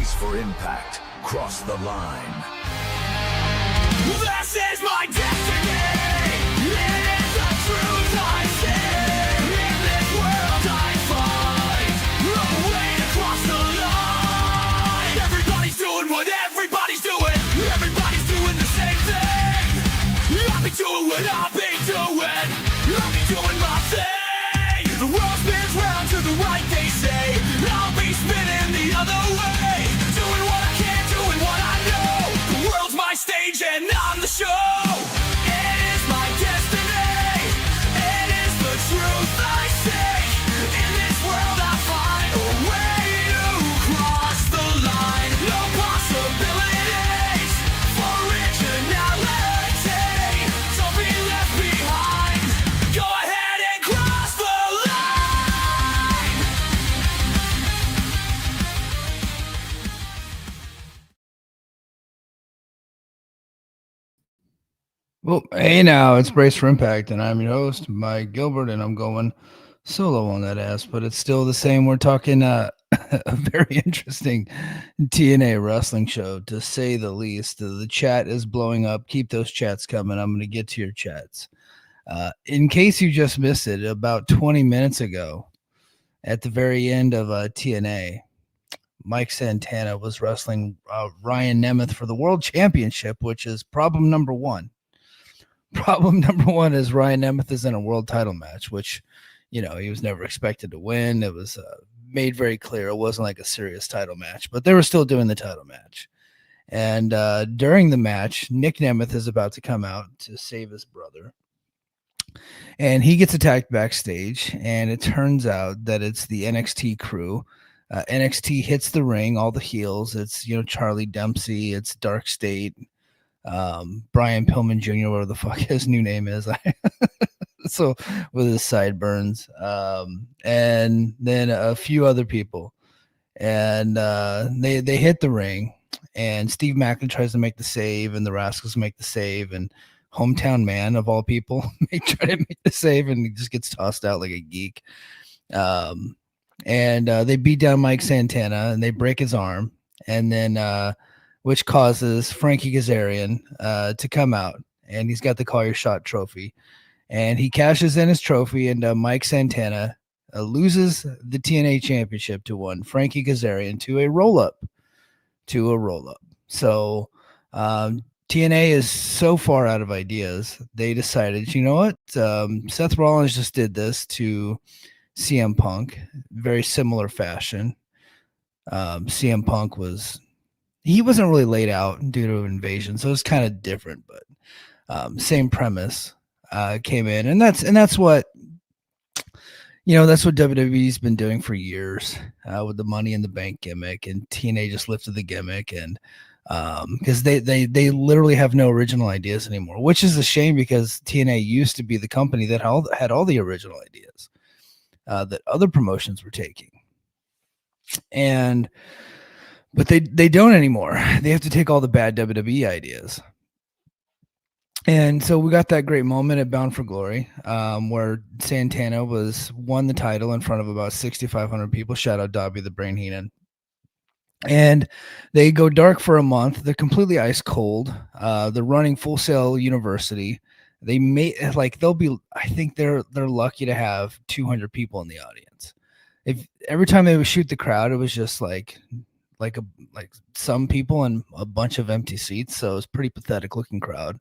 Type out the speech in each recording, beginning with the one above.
Brace for impact. Cross the line. This is my destiny. It is the truth I see. In this world I fight a way to cross the line. Everybody's doing what everybody's doing. Everybody's doing the same thing. I'll be doing what I'll be doing. I'll be doing my thing. The world spins round to the right, they say. I'll be spinning the other way. Doing what I can, doing what I know. The world's my stage and I'm the show. It is my destiny. It is the truth I seek. In this world I find a way to cross the line. No possibilities for originality. Don't be left behind. Go ahead and cross the line. Well, hey now, it's Brace for Impact, and I'm your host, Mike Gilbert, and I'm going solo on that ass, but it's still the same. We're talking a very interesting TNA wrestling show, to say the least. The chat is blowing up. Keep those chats coming. I'm going to get to your chats. In case you just missed it, about 20 minutes ago, at the very end of TNA, Mike Santana was wrestling Ryan Nemeth for the World Championship, which is problem number one. Problem number one is Ryan Nemeth is in a world title match, which, you know, he was never expected to win. It was made very clear it wasn't like a serious title match, but they were still doing the title match. And during the match, Nick Nemeth is about to come out to save his brother. And he gets attacked backstage, and it turns out that it's the NXT crew. NXT hits the ring, all the heels. It's, you know, Charlie Dempsey, it's Dark State, Brian Pillman Jr., whatever the fuck his new name is. So with his sideburns, and then a few other people, and they hit the ring, and Steve Macklin tries to make the save, and the Rascals make the save, and Hometown Man of all people try to make the save, and he just gets tossed out like a geek. And they beat down Mike Santana, and they break his arm, and then which causes Frankie Kazarian to come out, and he's got the Call Your Shot trophy, and he cashes in his trophy, and Mike Santana loses the TNA championship to one Frankie Kazarian to a roll-up. So TNA is so far out of ideas, they decided, you know what, Seth Rollins just did this to CM Punk, very similar fashion. CM Punk wasn't really laid out due to an invasion, so it's kind of different, but same premise came in, and that's what, you know, that's what WWE's been doing for years with the Money in the Bank gimmick, and TNA just lifted the gimmick, and because they literally have no original ideas anymore, which is a shame, because TNA used to be the company that had all the original ideas that other promotions were taking, but they don't anymore. They have to take all the bad WWE ideas. And so we got that great moment at Bound for Glory, where Santana won the title in front of about 6,500 people. Shout out Dobby the Brain Heenan. And they go dark for a month. They're completely ice cold. They're running Full Sail University. They I think they're lucky to have 200 people in the audience. If every time they would shoot the crowd, it was just like some people and a bunch of empty seats. So it was a pretty pathetic looking crowd.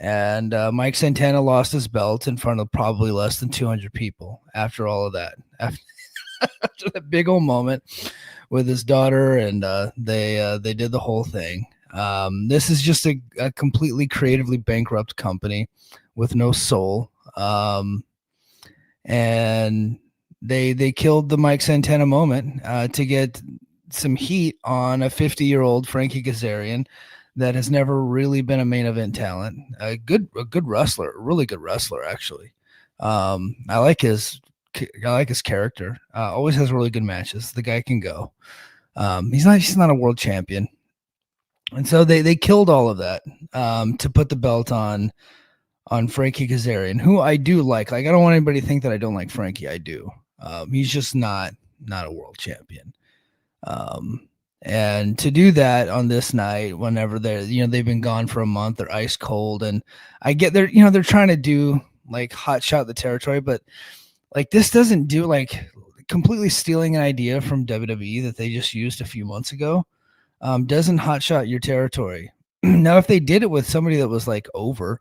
And Mike Santana lost his belt in front of probably less than 200 people after all of that. After that big old moment with his daughter, and they did the whole thing. This is just a completely creatively bankrupt company with no soul. And they killed the Mike Santana moment to get some heat on a 50-year-old Frankie Kazarian that has never really been a main event talent. A good wrestler, a really good wrestler, actually. I like his character. Always has really good matches. The guy can go. He's not a world champion. And so they killed all of that to put the belt on Frankie Kazarian, who I do like. Like, I don't want anybody to think that I don't like Frankie. I do. He's just not a world champion. And to do that on this night, whenever they've been gone for a month, they're ice cold, and I get they're trying to do like hot shot the territory, but like this doesn't do like completely stealing an idea from WWE that they just used a few months ago. Doesn't hot shot your territory. Now, if they did it with somebody that was like over,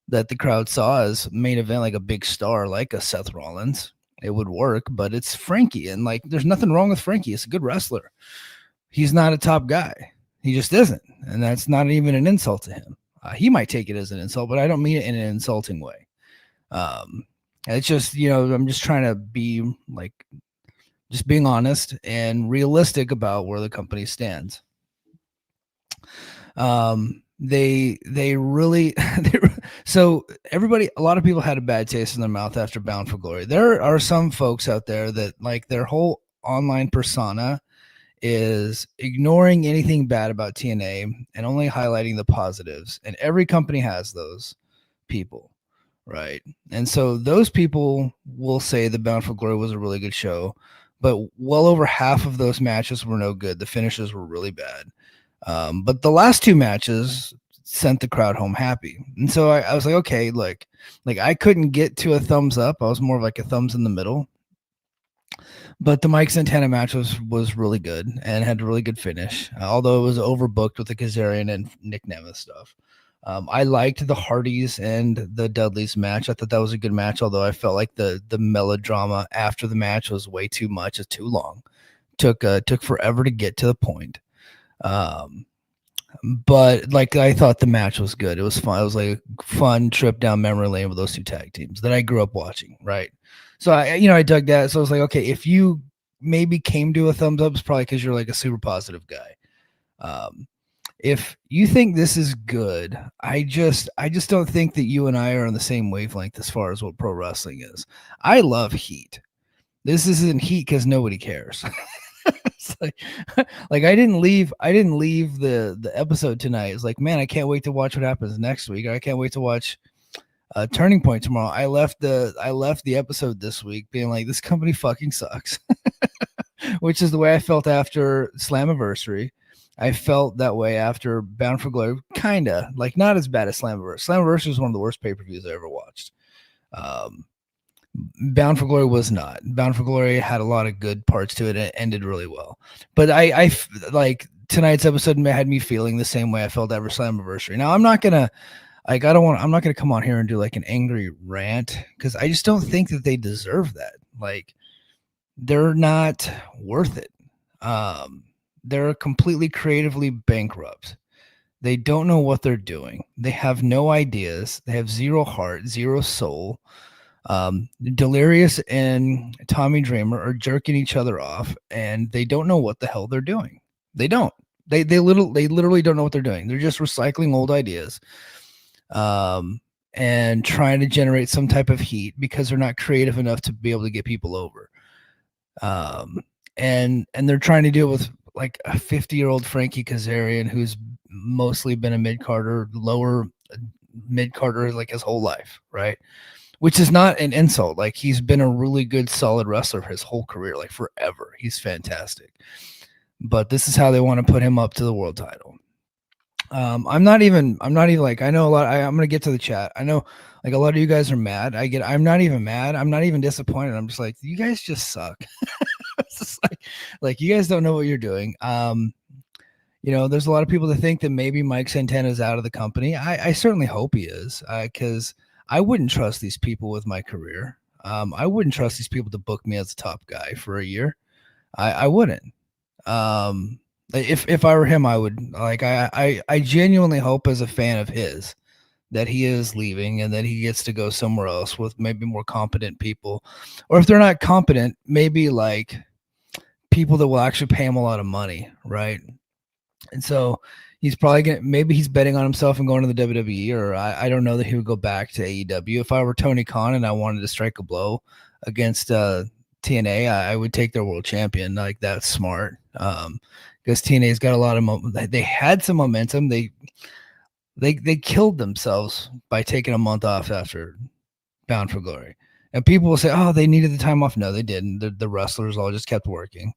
that the crowd saw as main event, like a big star, like a Seth Rollins, it would work. But it's Frankie, and like, there's nothing wrong with Frankie. It's a good wrestler. He's not a top guy. He just isn't, and that's not even an insult to him. He might take it as an insult, but I don't mean it in an insulting way. It's just, I'm just trying to be like, just being honest and realistic about where the company stands. They really so everybody, a lot of people had a bad taste in their mouth after Bound for Glory. There are some folks out there that like their whole online persona is ignoring anything bad about TNA and only highlighting the positives. And every company has those people, right? And so those people will say the Bound for Glory was a really good show, but well over half of those matches were no good. The finishes were really bad. But the last two matches sent the crowd home happy. And so I was like, okay, like I couldn't get to a thumbs up. I was more of like a thumbs in the middle. But the Mike Santana match was really good and had a really good finish, although it was overbooked with the Kazarian and Nick Nemeth stuff. I liked the Hardys and the Dudleys match. I thought that was a good match, although I felt like the melodrama after the match was way too much. It's too long. Took forever to get to the point. But like I thought the match was good. It was fun. It was like a fun trip down memory lane with those two tag teams that I grew up watching, right? So I dug that. So I was like, okay, if you maybe came to a thumbs up, it's probably because you're like a super positive guy. If you think this is good, I just don't think that you and I are on the same wavelength as far as what pro wrestling is. I love heat. This isn't heat because nobody cares. It's like I didn't leave the episode tonight. It's like, man, I can't wait to watch what happens next week. I can't wait to watch Turning Point tomorrow. I left the episode this week being like, this company fucking sucks. Which is the way I felt after Slammiversary. I felt that way after Bound for Glory, kinda, like not as bad as Slammiversary. Slammiversary was one of the worst pay-per-views I ever watched. Bound for Glory was not. Bound for Glory had a lot of good parts to it. And it ended really well. But I like tonight's episode had me feeling the same way I felt after Slammiversary. Now I'm not gonna come on here and do like an angry rant because I just don't think that they deserve that. Like they're not worth it. They're completely creatively bankrupt. They don't know what they're doing. They have no ideas. They have zero heart, zero soul. Delirious and Tommy Dreamer are jerking each other off, and they don't know what the hell they're doing. They don't. They literally don't know what they're doing. They're just recycling old ideas, and trying to generate some type of heat because they're not creative enough to be able to get people over. And they're trying to do it with like a 50-year-old Frankie Kazarian who's mostly been a mid-carder, lower mid-carder like his whole life, right? Which is not an insult. Like he's been a really good, solid wrestler his whole career, like forever. He's fantastic. But this is how they want to put him up to the world title. I'm not even like, I know a lot. I'm going to get to the chat. I know like a lot of you guys are mad. I'm not even mad. I'm not even disappointed. I'm just like, you guys just suck. It's just like you guys don't know what you're doing. There's a lot of people that think that maybe Mike Santana is out of the company. I certainly hope he is, because I wouldn't trust these people with my career. I wouldn't trust these people to book me as a top guy for a year. I wouldn't. If I were him, I would. Like I genuinely hope as a fan of his that he is leaving and that he gets to go somewhere else with maybe more competent people, or if they're not competent, maybe like people that will actually pay him a lot of money, right? And so he's probably maybe he's betting on himself and going to the WWE, or I don't know that he would go back to AEW. If I were Tony Khan and I wanted to strike a blow against TNA, I would take their world champion. Like that's smart. Because TNA's got a lot of they had some momentum. They killed themselves by taking a month off after Bound for Glory. And people will say, oh, they needed the time off. No, they didn't. The wrestlers all just kept working.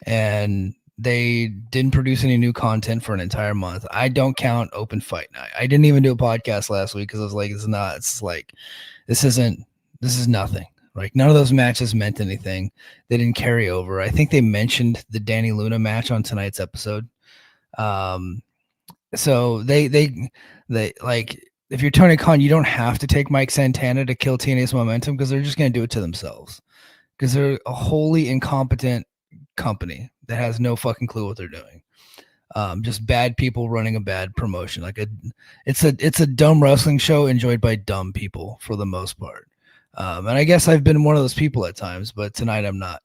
and they didn't produce any new content for an entire month. I don't count open fight night. I didn't even do a podcast last week because I was like, this is nothing. Like none of those matches meant anything. They didn't carry over. I think they mentioned the Danny Luna match on tonight's episode. So they like, if you're Tony Khan, you don't have to take Mike Santana to kill TNA's momentum because they're just going to do it to themselves because they're a wholly incompetent company that has no fucking clue what they're doing. Just bad people running a bad promotion. Like it's a dumb wrestling show enjoyed by dumb people for the most part. And I guess I've been one of those people at times, but tonight I'm not.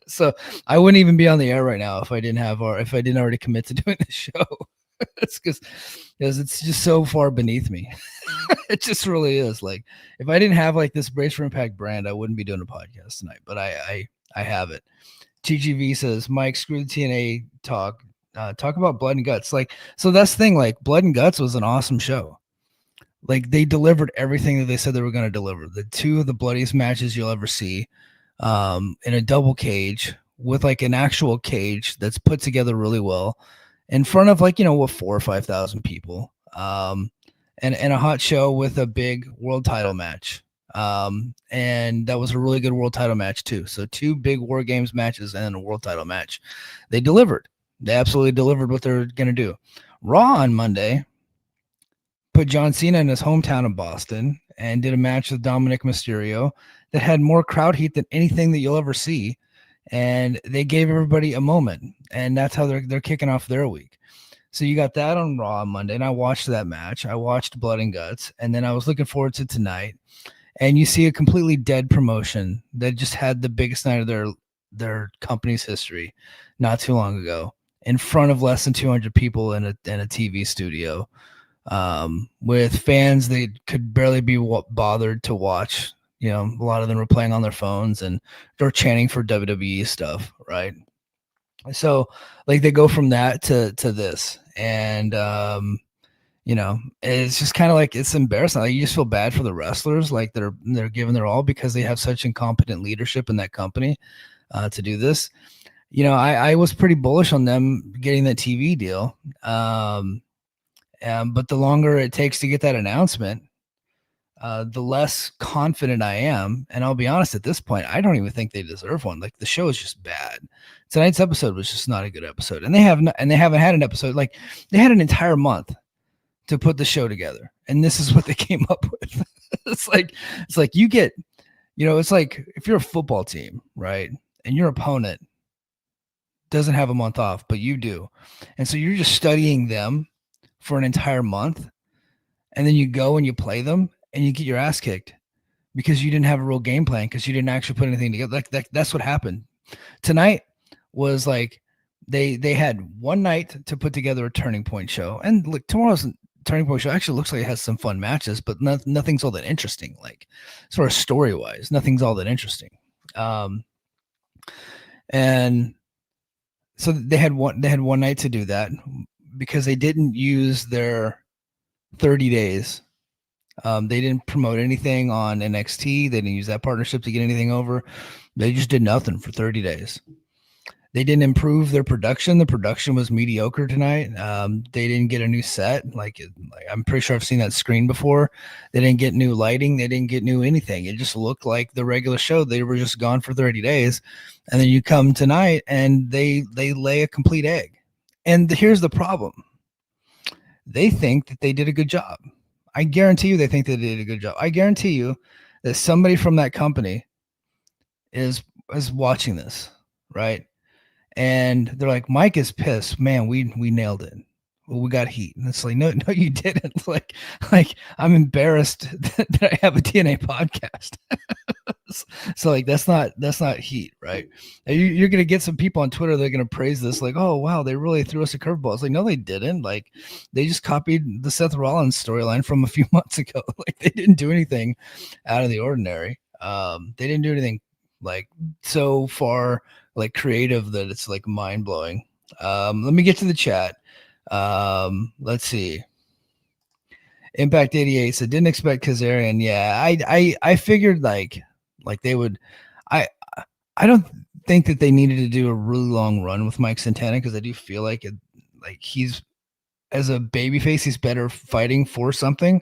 So I wouldn't even be on the air right now if I didn't already commit to doing the show. It's because it's just so far beneath me. It just really is. Like if I didn't have like this Brace for Impact brand, I wouldn't be doing a podcast tonight. But I have it. TGV says, Mike, screw the TNA talk. Talk about Blood and Guts. Like, so that's the thing. Like, Blood and Guts was an awesome show. Like, they delivered everything that they said they were going to deliver. The two of the bloodiest matches you'll ever see, in a double cage with like an actual cage that's put together really well in front of like, 4,000 or 5,000 people. And a hot show with a big world title match. And that was a really good world title match too. So 2 big War Games matches and a world title match. They delivered. They absolutely delivered what they're going to do. Raw on Monday put John Cena in his hometown of Boston and did a match with Dominic Mysterio that had more crowd heat than anything that you'll ever see. And they gave everybody a moment, and that's how they're kicking off their week. So you got that on Raw on Monday, and I watched that match. I watched Blood and Guts, and then I was looking forward to tonight. And you see a completely dead promotion that just had the biggest night of their company's history not too long ago in front of less than 200 people in a TV studio, with fans that could barely be bothered to watch. A lot of them were playing on their phones and they're chanting for WWE stuff, right? So like they go from that to this, and it's just kind of like, it's embarrassing. Like you just feel bad for the wrestlers, like they're giving their all because they have such incompetent leadership in that company to do this. I was pretty bullish on them getting that TV deal, but the longer it takes to get that announcement, the less confident I am. And I'll be honest, at this point, I don't even think they deserve one. Like the show is just bad. Tonight's episode was just not a good episode, and they haven't had an episode. Like they had an entire month to put the show together, and this is what they came up with. it's like you get, it's like if you're a football team, right, and your opponent doesn't have a month off, but you do, and so you're just studying them for an entire month, and then you go and you play them and you get your ass kicked because you didn't have a real game plan, because you didn't actually put anything together. Like that's what happened tonight. Was like they had one night to put together a Turning Point show, and look, tomorrow's Turning Point show actually looks like it has some fun matches, but nothing's all that interesting. Like sort of story wise, nothing's all that interesting. And so they had one night to do that because they didn't use their 30 days. They didn't promote anything on NXT. They didn't use that partnership to get anything over. They just did nothing for 30 days. They didn't improve their production. The production was mediocre tonight. They didn't get a new set. Like I'm pretty sure I've seen that screen before. They didn't get new lighting. They didn't get new anything. It just looked like the regular show. They were just gone for 30 days. And then you come tonight and they lay a complete egg. And here's the problem. They think that they did a good job. I guarantee you they think they did a good job. I guarantee you that somebody from that company is watching this, right? And they're like, Mike is pissed. Man, we nailed it. Well, we got heat. And it's like, no, you didn't. Like I'm embarrassed that I have a TNA podcast. So like, that's not heat, right? You're going to get some people on Twitter that are going to praise this. Like, oh, wow, they really threw us a curveball. It's like, no, they didn't. Like they just copied the Seth Rollins storyline from a few months ago. Like they didn't do anything out of the ordinary. They didn't do anything like so far like creative that it's like mind blowing. Let me get to the chat. Let's see. Impact 88 said didn't expect Kazarian. Yeah, I figured like they would. I don't think that they needed to do a really long run with Mike Santana because I do feel like he's as a babyface, he's better fighting for something.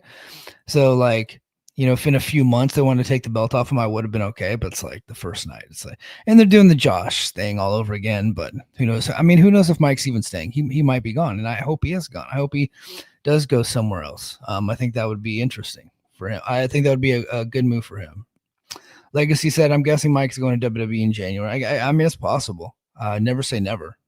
So like, if in a few months they wanted to take the belt off him, I would have been okay. But it's like the first night, it's like, and they're doing the Josh thing all over again. But who knows? I mean, who knows if Mike's even staying? He might be gone, and I hope he is gone. I hope he does go somewhere else. I think that would be interesting for him. I think that would be a good move for him. Legacy said, "I'm guessing Mike's going to WWE in January." I mean, it's possible. Never say never.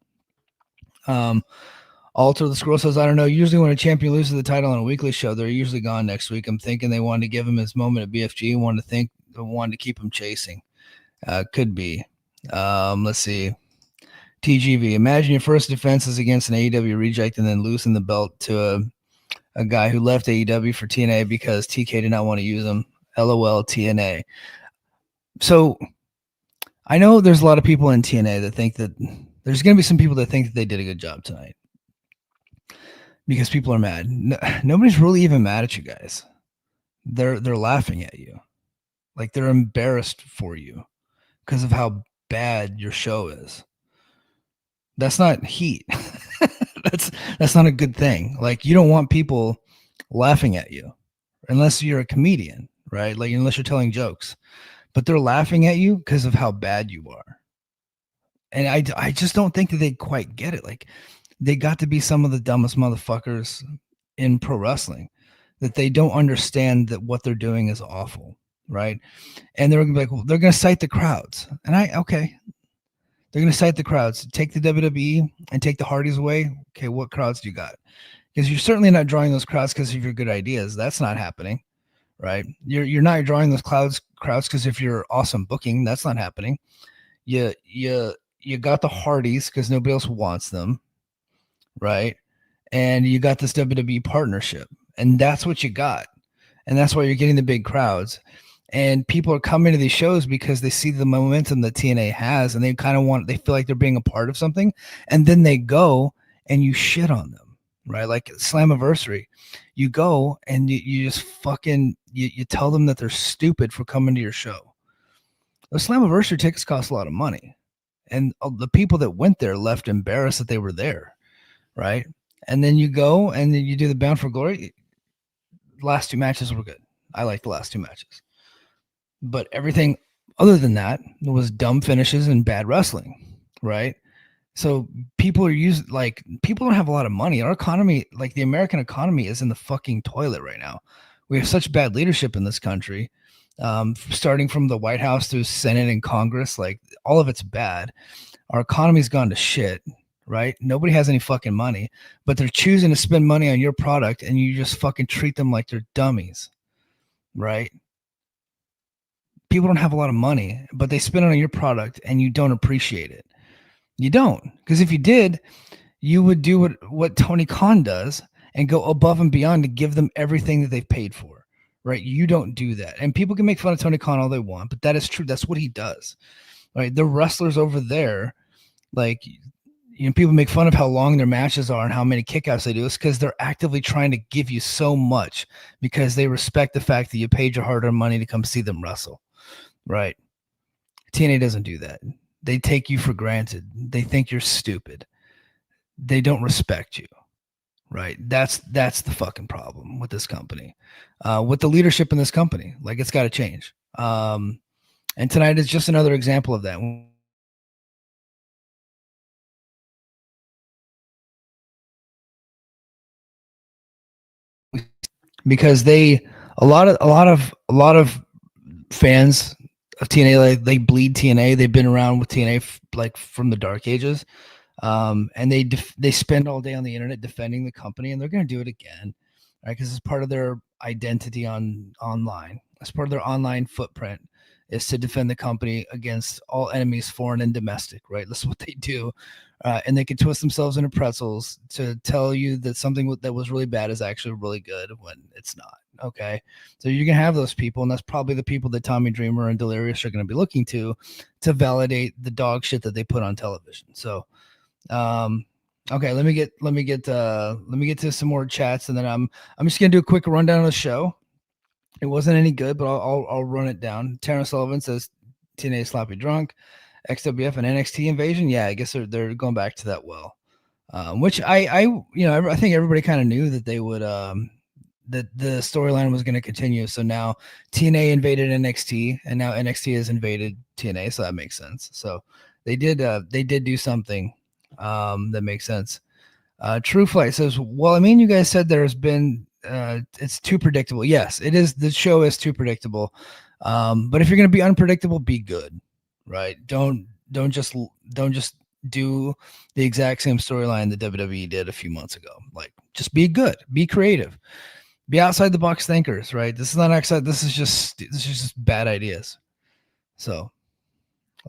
Alter the Scroll says, I don't know. Usually when a champion loses the title on a weekly show, they're usually gone next week. I'm thinking they wanted to give him his moment at BFG and wanted to keep him chasing. Could be. Let's see. TGV. Imagine your first defense is against an AEW reject and then losing the belt to a guy who left AEW for TNA because TK did not want to use him. LOL TNA. So I know there's a lot of people in TNA that think that there's going to be some people that think that they did a good job tonight. Because people are mad. Nobody's really even mad at you guys. They're laughing at you. Like they're embarrassed for you because of how bad your show is. That's not heat. that's not a good thing. Like you don't want people laughing at you unless you're a comedian, right? Like unless you're telling jokes. But they're laughing at you because of how bad you are. And I just don't think that they quite get it. Like they got to be some of the dumbest motherfuckers in pro wrestling that they don't understand that what they're doing is awful, right? And they're gonna be like, well, they're gonna cite the crowds, and okay, they're gonna cite the crowds. Take the WWE and take the Hardys away. Okay, what crowds do you got? Because you're certainly not drawing those crowds because of your good ideas. That's not happening, right? You're not drawing those crowds because if you're awesome booking, that's not happening. You got the Hardys because nobody else wants them. Right. And you got this WWE partnership, and that's what you got. And that's why you're getting the big crowds. And people are coming to these shows because they see the momentum that TNA has, and they they feel like they're being a part of something. And then they go and you shit on them, right? Like Slammiversary, you go and you just fucking, you tell them that they're stupid for coming to your show. The Slammiversary tickets cost a lot of money. And the people that went there left embarrassed that they were there. Right. And then you go and then you do the Bound for Glory. The last two matches were good. I like the last two matches. But everything other than that was dumb finishes and bad wrestling. Right. So people people don't have a lot of money. Our economy, like the American economy, is in the fucking toilet right now. We have such bad leadership in this country. Starting from the White House through Senate and Congress, like all of it's bad. Our economy's gone to shit. Right? Nobody has any fucking money, but they're choosing to spend money on your product and you just fucking treat them like they're dummies. Right? People don't have a lot of money, but they spend it on your product and you don't appreciate it. You don't. Because if you did, you would do what Tony Khan does and go above and beyond to give them everything that they've paid for. Right? You don't do that. And people can make fun of Tony Khan all they want, but that is true. That's what he does. Right? The wrestlers over there, like, people make fun of how long their matches are and how many kickouts they do. It's because they're actively trying to give you so much because they respect the fact that you paid your hard-earned money to come see them wrestle. Right? TNA doesn't do that. They take you for granted. They think you're stupid. They don't respect you. Right? That's the fucking problem with this company. With the leadership in this company. Like, it's got to change. And tonight is just another example of that. Because a lot of fans of TNA, like, they bleed TNA. They've been around with TNA like from the dark ages, and they spend all day on the internet defending the company, and they're going to do it again, right? Because it's part of their identity online. It's part of their online footprint is to defend the company against all enemies, foreign and domestic, right? That's what they do. And they can twist themselves into pretzels to tell you that something that was really bad is actually really good when it's not. Okay. So you're going to have those people, and that's probably the people that Tommy Dreamer and Delirious are going to be looking to validate the dog shit that they put on television. So, okay, let me get to some more chats, and then I'm just going to do a quick rundown of the show. It wasn't any good, but I'll run it down. Terrence Sullivan says TNA sloppy drunk. XWF and NXT Invasion. Yeah, I guess they're going back to that well. Which I think everybody kind of knew that they would that the storyline was going to continue. So now TNA invaded NXT, and now NXT has invaded TNA. So that makes sense. So they did do something that makes sense. True Flight says, well, I mean, you guys said there's been it's too predictable. Yes, it is. The show is too predictable. But if you're going to be unpredictable, be good, right? Don't just do the exact same storyline that WWE did a few months ago. Like, just be good, be creative, be outside the box thinkers, right? This is not outside. This is just bad ideas. So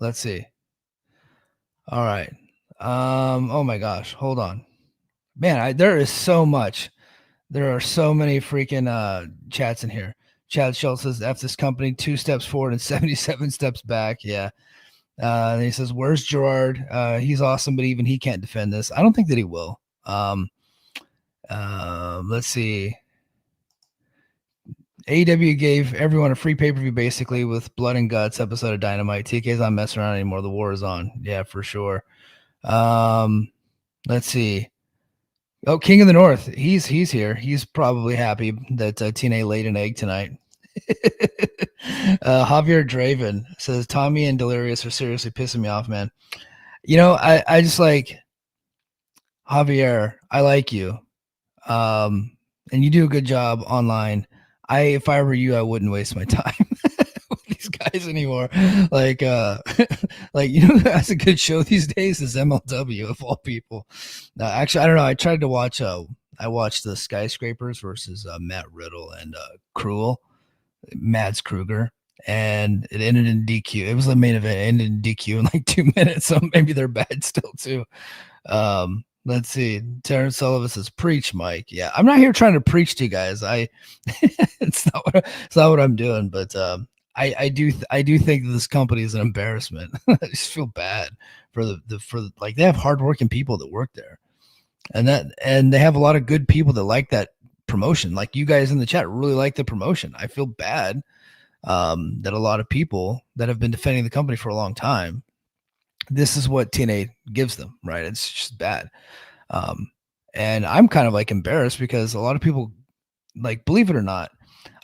let's see. All right. Oh my gosh, hold on, man. There is so much. There are so many freaking chats in here. Chad Schultz says, F this company 2 steps forward and 77 steps back. Yeah. And he says, where's Gerard? He's awesome, but even he can't defend this. I don't think that he will. Let's see. AEW gave everyone a free pay-per-view basically with Blood and Guts episode of Dynamite. TK's not messing around anymore. The war is on. Yeah, for sure. Let's see. Oh, King of the North. He's here. He's probably happy that TNA laid an egg tonight. Javier Draven says Tommy and Delirious are seriously pissing me off, man. You know, I just like Javier. I like you, and you do a good job online. If I were you, I wouldn't waste my time with these guys anymore. Like, like, you know, that's a good show these days is MLW of all people. Actually, I don't know. I tried to watch. I watched the Skyscrapers versus Matt Riddle and Cruel. Mads Kruger, and it ended in DQ. It was the main event. It ended in DQ in like 2 minutes, so maybe they're bad still too. Let's see. Terrence Sullivan says, "Preach, Mike." Yeah, I'm not here trying to preach to you guys. It's not what I'm doing. But I do think that this company is an embarrassment. I just feel bad for like they have hardworking people that work there, and they have a lot of good people that like that promotion. Like you guys in the chat really like the promotion. I feel bad that a lot of people that have been defending the company for a long time, this is what TNA gives them, right? It's just bad. And I'm kind of like embarrassed because a lot of people, like, believe it or not,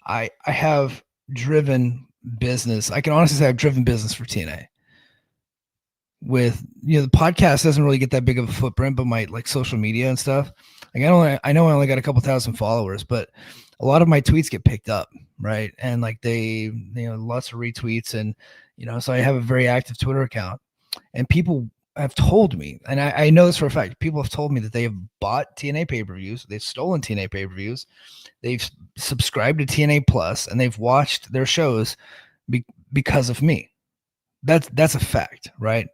I have driven business. I can honestly say I've driven business for TNA. With, you know, the podcast doesn't really get that big of a footprint, but my like social media and stuff, like I know I only got a couple thousand followers, but a lot of my tweets get picked up, right? And like they, you know, lots of retweets, and you know, so I have a very active Twitter account, and people have told me, and I know this for a fact, people have told me that they have bought TNA pay-per-views, they've stolen TNA pay-per-views, they've subscribed to TNA Plus, and they've watched their shows because of me. That's a fact, right?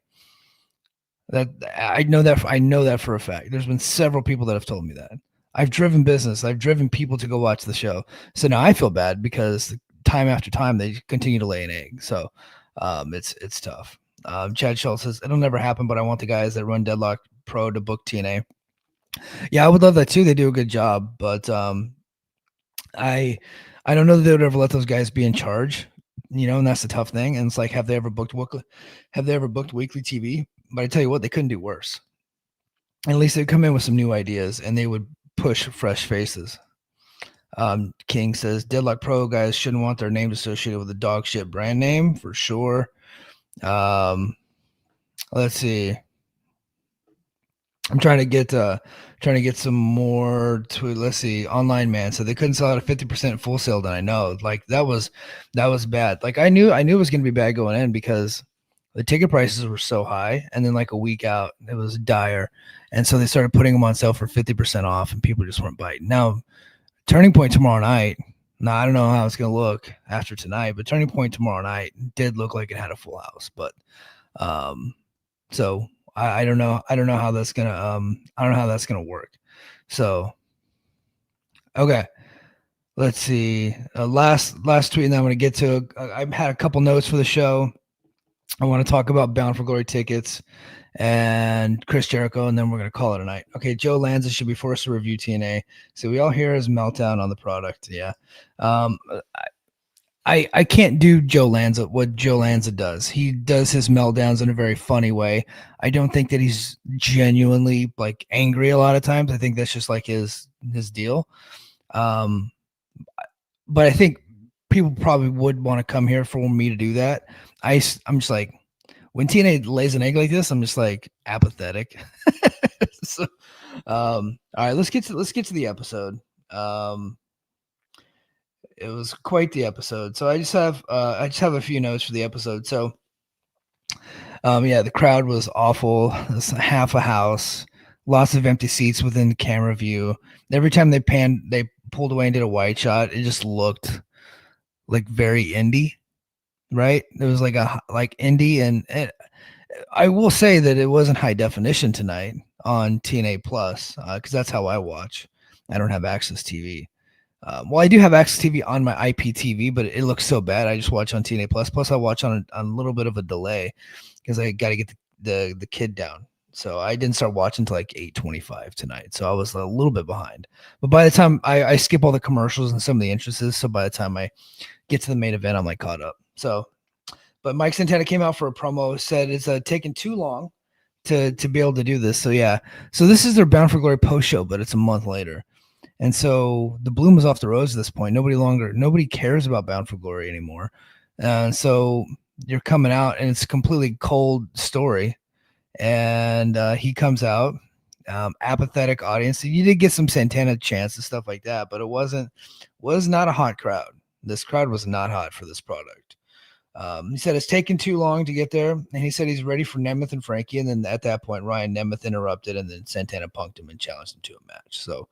That I know that for a fact. There's been several people that have told me that. I've driven business. I've driven people to go watch the show. So now I feel bad because time after time they continue to lay an egg. So it's tough. Chad Schultz says it'll never happen, but I want the guys that run Deadlock Pro to book TNA. Yeah, I would love that too. They do a good job, but I don't know that they would ever let those guys be in charge. You know, and that's the tough thing. And it's like, have they ever booked weekly TV? But I tell you what, they couldn't do worse. At least they'd come in with some new ideas and they would push fresh faces. King says Deadlock Pro guys shouldn't want their name associated with a dog shit brand name for sure. Let's see. I'm trying to get some more to, let's see, Online Man. So they couldn't sell out a 50% full sale. Then I know, like that was bad. Like I knew it was going to be bad going in because the ticket prices were so high, and then like a week out, it was dire, and so they started putting them on sale for 50% off, and people just weren't biting. Now, Turning Point tomorrow night. Now I don't know how it's going to look after tonight, but Turning Point tomorrow night did look like it had a full house. But so I don't know. I don't know how that's gonna work. So okay. Let's see. Last tweet that I'm going to get to. I've had a couple notes for the show. I want to talk about Bound for Glory tickets and Chris Jericho, and then we're going to call it a night. Okay, Joe Lanza should be forced to review TNA. So we all hear his meltdown on the product. Yeah. I can't do Joe Lanza what Joe Lanza does. He does his meltdowns in a very funny way. I don't think that he's genuinely like angry a lot of times. I think that's just like his deal. Um, but I think people probably would want to come here for me to do that. I'm just like, when TNA lays an egg like this, I'm just like apathetic. So, all right, let's get to the episode. It was quite the episode. So I just have a few notes for the episode. So, yeah, the crowd was awful. It was half a house, lots of empty seats within the camera view. Every time they pulled away and did a wide shot, it just looked like very indie, right? It was like indie, and I will say that it wasn't high definition tonight on TNA Plus because that's how I watch. I don't have Access TV. Well, I do have Access TV on my IPTV, but it looks so bad. I just watch on TNA Plus. Plus, I watch on a little bit of a delay because I got to get the kid down. So I didn't start watching until like 8:25 tonight. So I was a little bit behind. But by the time I skip all the commercials and some of the entrances, so by the time I get to the main event, I'm like caught up. So, but Mike Santana came out for a promo, said it's taken too long to be able to do this. So yeah, so this is their Bound for Glory post show, but it's a month later. And so the bloom is off the rose at this point. Nobody cares about Bound for Glory anymore. And so you're coming out and it's a completely cold story. And he comes out, apathetic audience. You did get some Santana chants and stuff like that, but it was not a hot crowd. This crowd was not hot for this product. He said it's taken too long to get there, and he said he's ready for Nemeth and Frankie. And then at that point, Ryan Nemeth interrupted, and then Santana punked him and challenged him to a match. So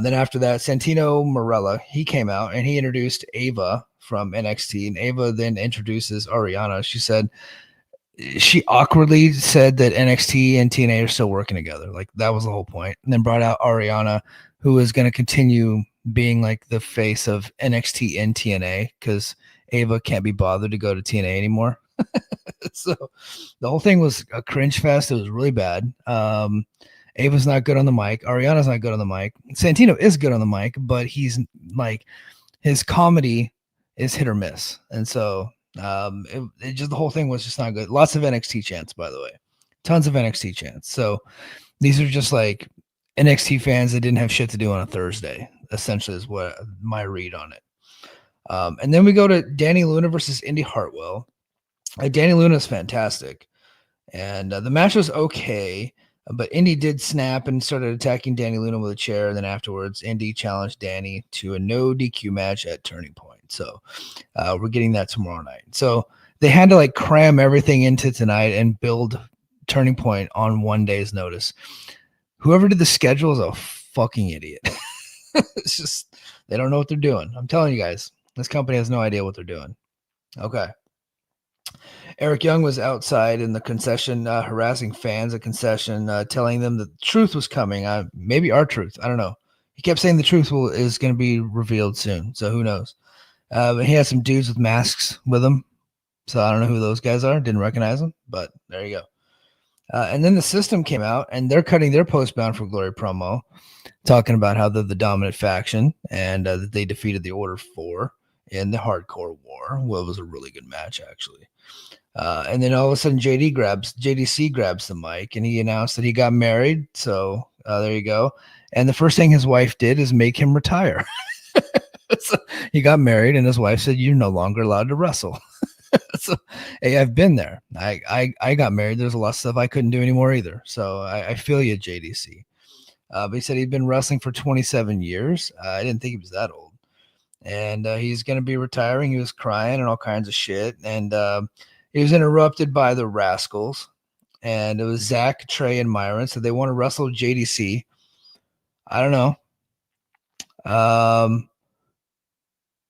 then after that, Santino Marella, he came out and he introduced Ava from NXT, and Ava then introduces Ariana. She awkwardly said that NXT and TNA are still working together. Like that was the whole point. And then brought out Ariana, who is going to continue being like the face of NXT and TNA because Ava can't be bothered to go to TNA anymore. So the whole thing was a cringe fest. It was really bad. Ava's not good on the mic. Ariana's not good on the mic. Santino is good on the mic, but he's like his comedy is hit or miss. And so it just the whole thing was just not good. Lots of NXT chants, by the way. Tons of NXT chants. So these are just like NXT fans that didn't have shit to do on a Thursday, essentially is what my read on it. And then we go to Danny Luna versus Indy Hartwell. Danny Luna is fantastic. And the match was okay. But Indy did snap and started attacking Danny Luna with a chair. And then afterwards, Indy challenged Danny to a no DQ match at Turning Point. So we're getting that tomorrow night. So they had to like cram everything into tonight and build Turning Point on one day's notice. Whoever did the schedule is a fucking idiot. It's just, they don't know what they're doing. I'm telling you guys, this company has no idea what they're doing. Okay. Eric Young was outside in the concession, harassing fans at concession, telling them that the truth was coming. Maybe our truth. I don't know. He kept saying the truth is going to be revealed soon. So who knows? But he had some dudes with masks with him. So I don't know who those guys are. Didn't recognize them, but there you go. And then the System came out, and they're cutting their post-Bound for Glory promo, talking about how they're the dominant faction and that they defeated the Order 4 in the Hardcore War. Well, it was a really good match, actually. And then all of a sudden, JDC grabs the mic, and he announced that he got married. So there you go. And the first thing his wife did is make him retire. So he got married, and his wife said, "You're no longer allowed to wrestle." So, hey, I've been there. I got married. There's a lot of stuff I couldn't do anymore either. So I feel you, JDC. But he said he'd been wrestling for 27 years. I didn't think he was that old. And he's going to be retiring. He was crying and all kinds of shit. And he was interrupted by the Rascals. And it was Zach, Trey, and Myron. So they want to wrestle JDC. I don't know.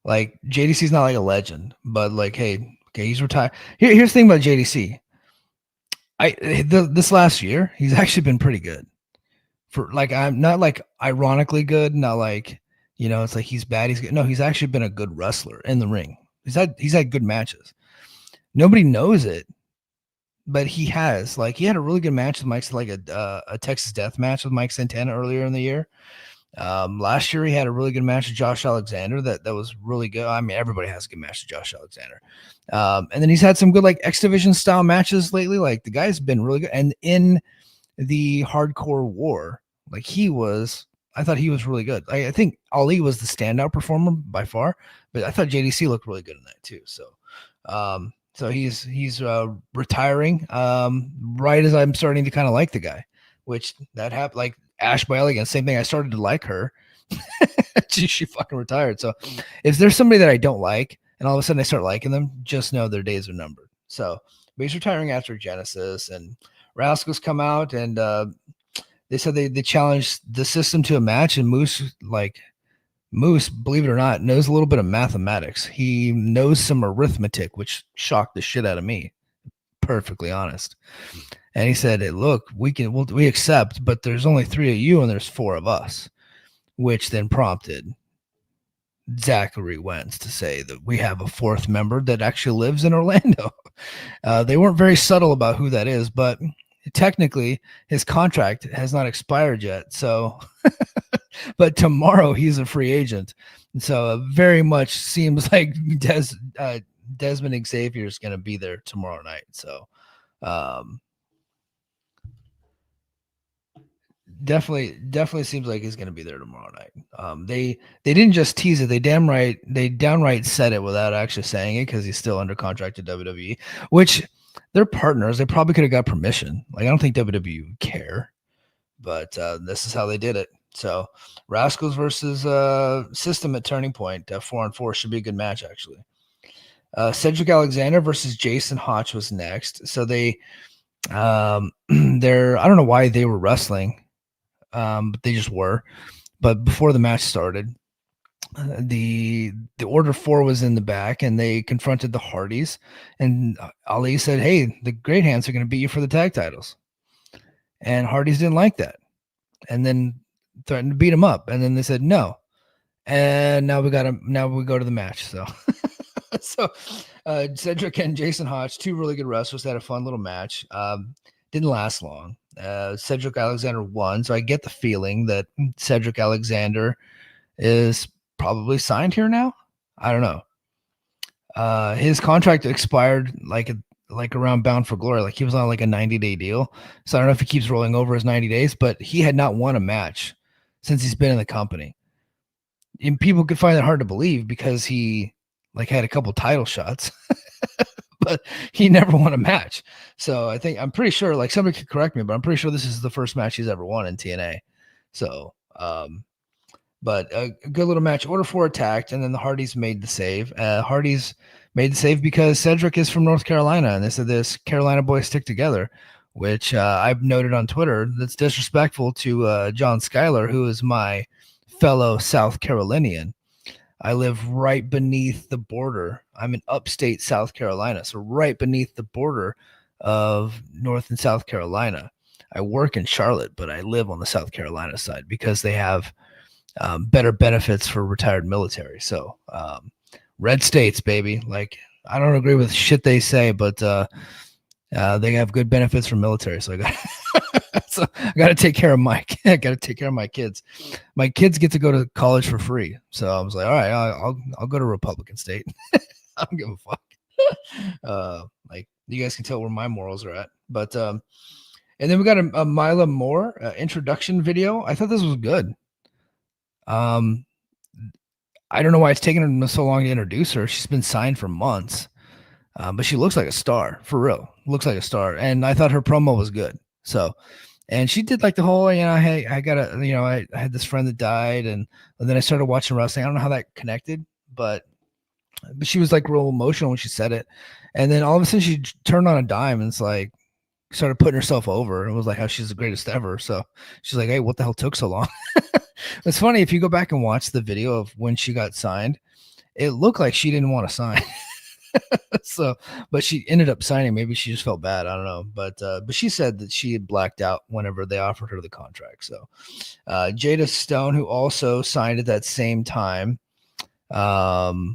Like JDC's not like a legend, but like, hey, okay, he's retired. Here's the thing about JDC. This last year, he's actually been pretty good. For like, I'm not like ironically good, not like, you know, it's like he's bad, he's good. No, he's actually been a good wrestler in the ring. He's had good matches. Nobody knows it, but he has. Like, he had a really good match with Mike, like a Texas Death match with Mike Santana earlier in the year. Last year he had a really good match with Josh Alexander that was really good. I mean, everybody has a good match with Josh Alexander. And then he's had some good like X Division style matches lately. Like the guy's been really good. And in the Hardcore War, like I thought he was really good. I think Ali was the standout performer by far, but I thought JDC looked really good in that too. So he's retiring right as I'm starting to kind of like the guy, which that happened. Like Ash Bailey again, same thing. I started to like her. she fucking retired. So if there's somebody that I don't like, and all of a sudden I start liking them, just know their days are numbered. So, but he's retiring after Genesis, and Rascals come out, and they said they challenged the system to a match, and Moose, believe it or not, knows a little bit of mathematics. He knows some arithmetic, which shocked the shit out of me. Perfectly honest. And he said, hey, look, we accept, but there's only 3 of you and there's 4 of us, which then prompted Zachary Wentz to say that we have a 4th member that actually lives in Orlando. They weren't very subtle about who that is, but technically his contract has not expired yet. So, but tomorrow he's a free agent. And so it very much seems like Desmond Xavier is going to be there tomorrow night. So, definitely seems like he's going to be there tomorrow night. They didn't just tease it; they downright said it without actually saying it because he's still under contract to WWE. Which they're partners; they probably could have got permission. Like I don't think WWE would care, but this is how they did it. So Rascals versus System at Turning Point, 4-on-4 should be a good match actually. Cedric Alexander versus Jason Hotch was next. So they're I don't know why they were wrestling. But they just were. But before the match started, the Order 4 was in the back, and they confronted the Hardys. And Ali said, "Hey, the Great Hands are going to beat you for the tag titles." And Hardys didn't like that, and then threatened to beat him up. And then they said no. And now we go to the match. So, Cedric and Jason Hotch, 2 really good wrestlers, had a fun little match. Didn't last long. Cedric Alexander won, so I get the feeling that Cedric Alexander is probably signed here now. I don't know. His contract expired like around Bound for Glory. Like he was on like a 90-day deal. So I don't know if he keeps rolling over his 90 days, but he had not won a match since he's been in the company. And people could find it hard to believe because he like had a couple title shots. But he never won a match. So I'm pretty sure, like somebody could correct me, but I'm pretty sure this is the first match he's ever won in TNA. So, but a good little match. Order 4 attacked, and then the Hardys made the save. Hardys made the save because Cedric is from North Carolina, and they said this Carolina boys stick together, which I've noted on Twitter. That's disrespectful to John Schuyler, who is my fellow South Carolinian. I live right beneath the border. I'm in upstate South Carolina, so right beneath the border of North and South Carolina. I work in Charlotte, but I live on the South Carolina side because they have better benefits for retired military. So red states, baby. Like I don't agree with shit they say, but they have good benefits for military. So I got to take care of I got to take care of my kids. My kids get to go to college for free. So I was like, all right, I'll go to Republican state. I don't give a fuck. Like you guys can tell where my morals are at. But and then we got a Mila Moore introduction video. I thought this was good. I don't know why it's taken her so long to introduce her. She's been signed for months. But she looks like a star, for real. Looks like a star. And I thought her promo was good. So, and she did like the whole, hey, I had this friend that died, and then I started watching wrestling. I don't know how that connected, but she was like real emotional when she said it. And then all of a sudden she turned on a dime and it's like started putting herself over and was like how she's the greatest ever. So she's like, hey, what the hell took so long? It's funny if you go back and watch the video of when she got signed, it looked like she didn't want to sign. So, but she ended up signing. Maybe she just felt bad. I don't know. But she said that she had blacked out whenever they offered her the contract. So, Jada Stone, who also signed at that same time, her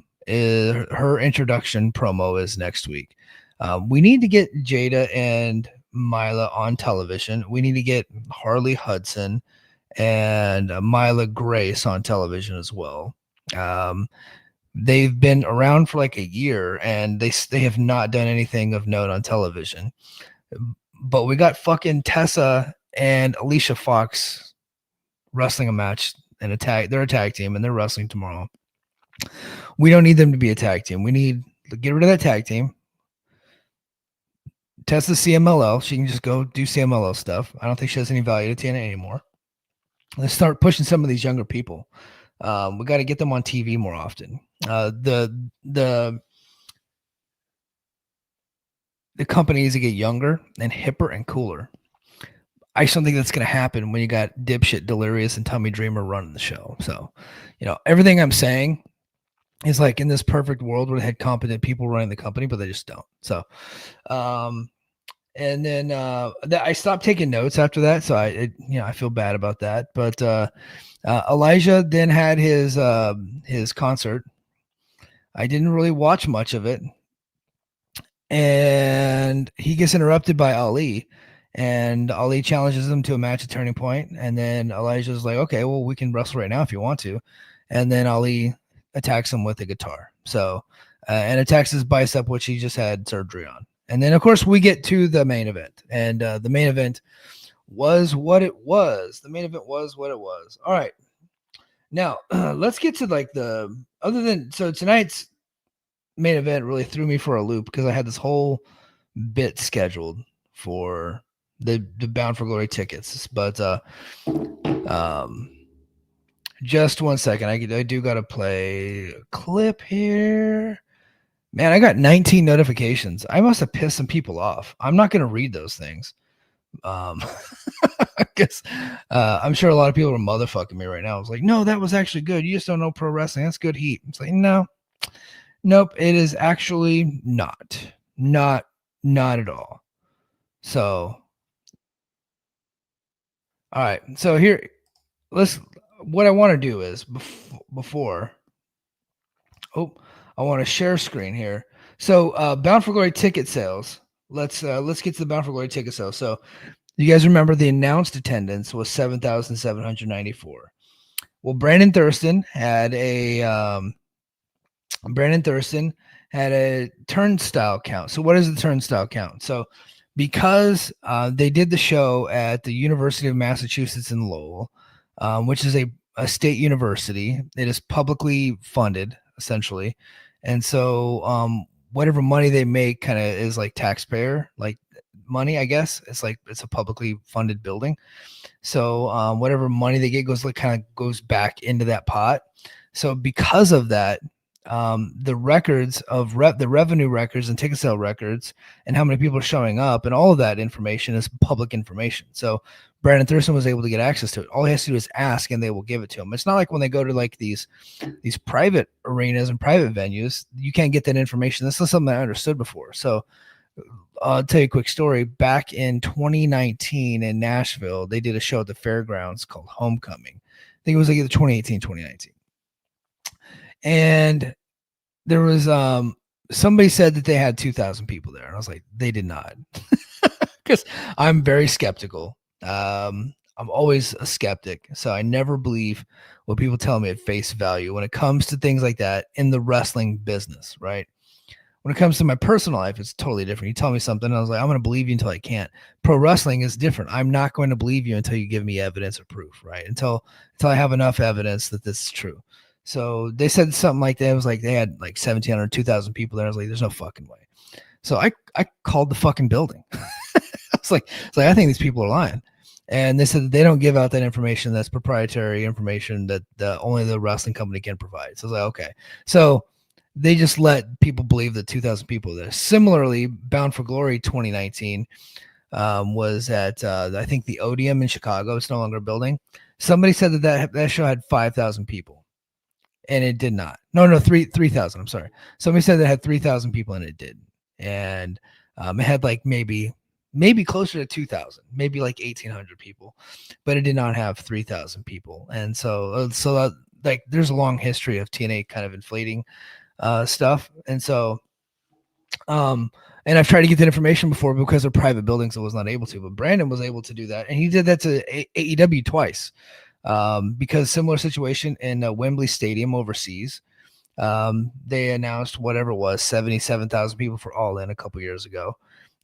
introduction promo is next week. We need to get Jada and Mila on television. We need to get Harley Hudson and Mila Grace on television as well. They've been around for like a year, and they have not done anything of note on television. But we got fucking Tessa and Alicia Fox wrestling a match and a tag. They're a tag team, and they're wrestling tomorrow. We don't need them to be a tag team. We need to get rid of that tag team. Tessa CMLL. She can just go do CMLL stuff. I don't think she has any value to TNA anymore. Let's start pushing some of these younger people. We got to get them on TV more often. The company needs to get younger and hipper and cooler. I just don't think that's going to happen when you got dipshit Delirious and Tommy Dreamer running the show. So, everything I'm saying is like in this perfect world where they had competent people running the company, but they just don't. So, and then I stopped taking notes after that. So I feel bad about that. But Elijah then had his concert. I didn't really watch much of it. And he gets interrupted by Ali, and Ali challenges him to a match at Turning Point. And then Elijah's like, okay, well, we can wrestle right now if you want to. And then Ali attacks him with a guitar. So, and attacks his bicep, which he just had surgery on. And then, of course, we get to the main event. And the main event was what it was. The main event was what it was. All right. Now, let's get to like so tonight's main event really threw me for a loop because I had this whole bit scheduled for the Bound for Glory tickets. But just 1 second. I do got to play a clip here. Man, I got 19 notifications. I must have pissed some people off. I'm not going to read those things. I guess I'm sure a lot of people are motherfucking me right now. I was like, no, that was actually good. You just don't know pro wrestling. That's good heat. It's like, nope. It is actually not at all. So, all right. So here, what I want to do is before. I want to share screen here. So, Bound for Glory ticket sales. Let's get to the Bound for Glory ticket sales. So, you guys remember the announced attendance was 7,794. Well, Brandon Thurston had a turnstile count. So, what is the turnstile count? So, because they did the show at the University of Massachusetts in Lowell, which is a state university, it is publicly funded essentially. And so whatever money they make kind of is like taxpayer like money, I guess. It's a publicly funded building. So whatever money they get goes back into that pot. So because of that, the records of the revenue records and ticket sale records and how many people are showing up and all of that information is public information. So Brandon Thurston was able to get access to it. All he has to do is ask and they will give it to him. It's not like when they go to like these private arenas and private venues, you can't get that information. This is something I understood before. So I'll tell you a quick story. Back in 2019 in Nashville, they did a show at the fairgrounds called Homecoming. I think it was like either 2018, 2019. And there was somebody said that they had 2,000 people there. And I was like, they did not. Because I'm very skeptical. I'm always a skeptic. So I never believe what people tell me at face value when it comes to things like that in the wrestling business, right? When it comes to my personal life, it's totally different. You tell me something, and I was like, I'm going to believe you until I can't. Pro wrestling is different. I'm not going to believe you until you give me evidence or proof, right? Until I have enough evidence that this is true. So they said something like that. It was like they had like 1,700, 2,000 people there. I was like, there's no fucking way. So I called the fucking building. I was like, I think these people are lying. And they said that they don't give out that information. That's proprietary information that only the wrestling company can provide. So I was like, okay. So they just let people believe that 2,000 people were there. Similarly, Bound for Glory 2019 was at, I think, the Odeum in Chicago. It's no longer a building. Somebody said that show had 5,000 people. And it did not. No, 3,000. I'm sorry. Somebody said it had 3,000 people, and it did. And it had like maybe closer to 2,000, maybe like 1,800 people, but it did not have 3,000 people. And so like there's a long history of TNA kind of inflating stuff. And so, and I've tried to get that information before because of private buildings. I was not able to, but Brandon was able to do that, and he did that to AEW twice. because similar situation in Wembley Stadium overseas. They announced whatever it was, 77,000 people for All In a couple years ago.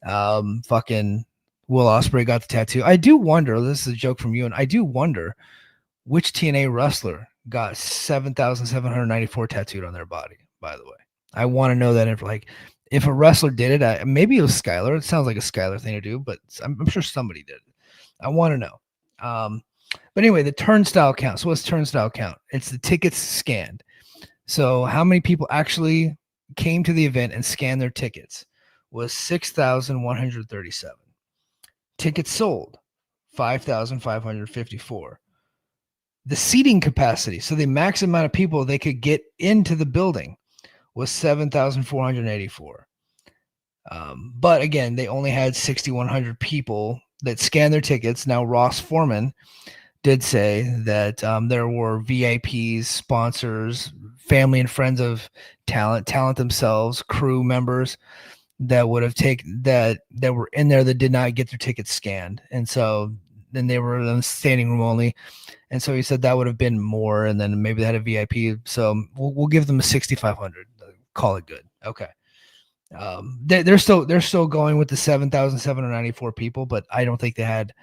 Fucking Will Ospreay got the tattoo. I do wonder, this is a joke from you, and I do wonder which TNA wrestler got 7,794 tattooed on their body, by the way. I want to know that if a wrestler did it, maybe it was Skylar. It sounds like a Skylar thing to do, but I'm sure somebody did it. I want to know. But anyway, the turnstile count. So what's turnstile count? It's the tickets scanned. So how many people actually came to the event and scanned their tickets was 6,137. Tickets sold, 5,554. The seating capacity, so the max amount of people they could get into the building, was 7,484. But again, they only had 6,100 people that scanned their tickets. Now, Ross Foreman did say that there were VIPs, sponsors, family and friends of talent themselves, crew members that would have taken that were in there that did not get their tickets scanned, and so then they were in the standing room only. And so he said that would have been more, and then maybe they had a VIP. So we'll give them a 6,500. Call it good. Okay. They're still going with the 7,794 people, but I don't think they had,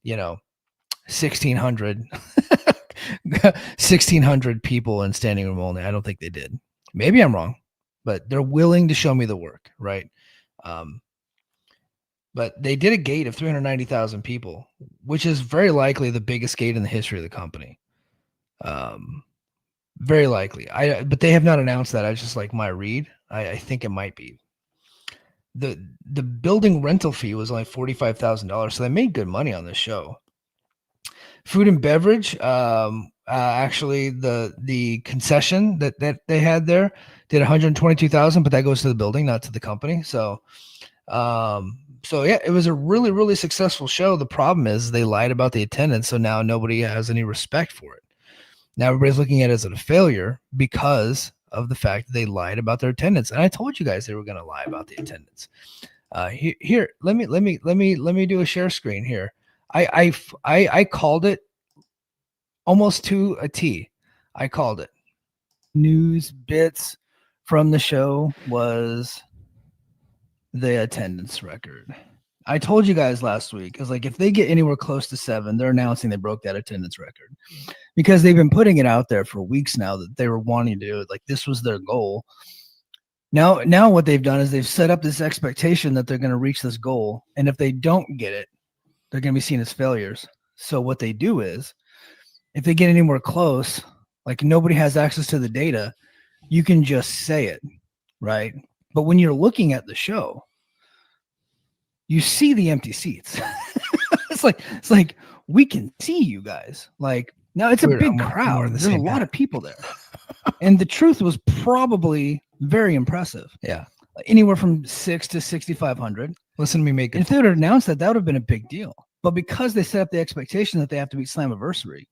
1,600 people in standing room only. I don't think they did. Maybe I'm wrong, but they're willing to show me the work, right? But they did a gate of 390,000 people, which is very likely the biggest gate in the history of the company. Very likely. But they have not announced that. I just like my read. I think it might be. The building rental fee was only $45,000, so they made good money on this show. Food and beverage, actually the concession that they had there did 122,000, but that goes to the building, not to the company. So yeah, it was a really, really successful show. The problem is they lied about the attendance, so now nobody has any respect for it. Now everybody's looking at it as a failure because of the fact that they lied about their attendance. And I told you guys they were going to lie about the attendance. Here, let me do a share screen here. I called it almost to a T. I called it. News bits from the show was the attendance record. I told you guys last week, because if they get anywhere close to 7, they're announcing they broke that attendance record, because they've been putting it out there for weeks now that they were wanting to do it. This was their goal. Now what they've done is they've set up this expectation that they're going to reach this goal, and if they don't get it, they're going to be seen as failures. So what they do is, if they get anywhere close, nobody has access to the data, you can just say it, right? But when you're looking at the show, you see the empty seats. it's like we can see you guys. Now it's a big crowd. There's a lot of people there. And the truth was probably very impressive. Yeah. Anywhere from 6 to 6,500. Listen to me make it. If they would have announced that would have been a big deal. But because they set up the expectation that they have to beat Slammiversary,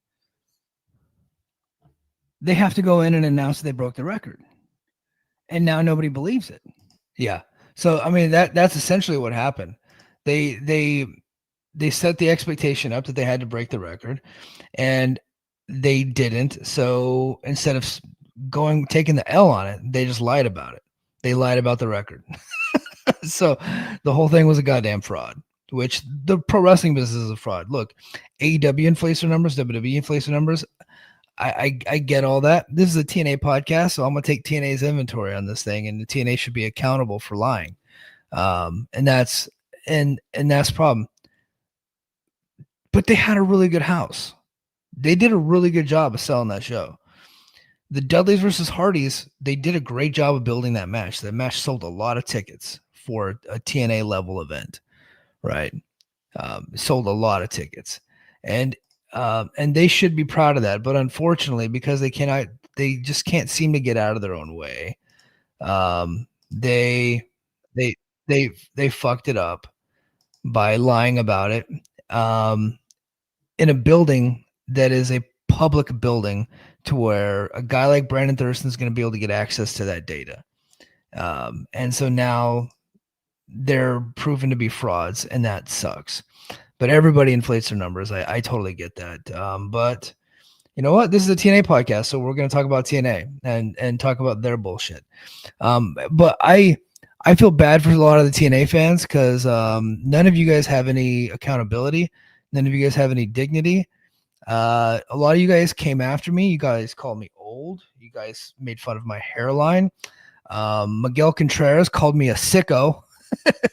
they have to go in and announce that they broke the record. And now nobody believes it. Yeah. So I mean that's essentially what happened. They set the expectation up that they had to break the record, and they didn't. So instead of taking the L on it, they just lied about it. They lied about the record. So the whole thing was a goddamn fraud, which the pro wrestling business is a fraud. Look, AEW inflates their numbers, WWE inflates their numbers. I get all that. This is a TNA podcast, so I'm going to take TNA's inventory on this thing, and the TNA should be accountable for lying. And that's the problem. But they had a really good house. They did a really good job of selling that show. The Dudleys versus Hardys, they did a great job of building that match. That match sold a lot of tickets for a TNA level event, right? Sold a lot of tickets, and they should be proud of that. But unfortunately, because they just can't seem to get out of their own way. They fucked it up by lying about it in a building that is a public building, to where a guy like Brandon Thurston is going to be able to get access to that data. And so now they're proven to be frauds, and that sucks. But everybody inflates their numbers. I totally get that. But you know what? This is a TNA podcast, so we're going to talk about TNA and talk about their bullshit. But I feel bad for a lot of the TNA fans because none of you guys have any accountability. None of you guys have any dignity. A lot of you guys came after me. You guys called me old. You guys made fun of my hairline. Miguel Contreras called me a sicko.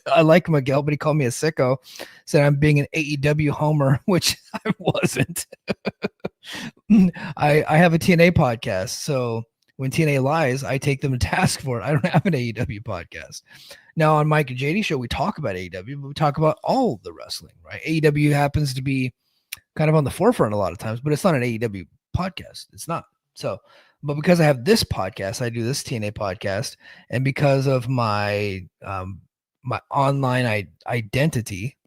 I like Miguel, but he called me a sicko. Said I'm being an AEW homer, which I wasn't. I have a TNA podcast, so when TNA lies, I take them to task for it. I don't have an AEW podcast. Now on Mike and JD show, we talk about AEW, but we talk about all the wrestling, right? AEW happens to be kind of on the forefront a lot of times, but it's not an AEW podcast. It's not. So, but because I have this podcast, I do this TNA podcast, and because of my my online identity,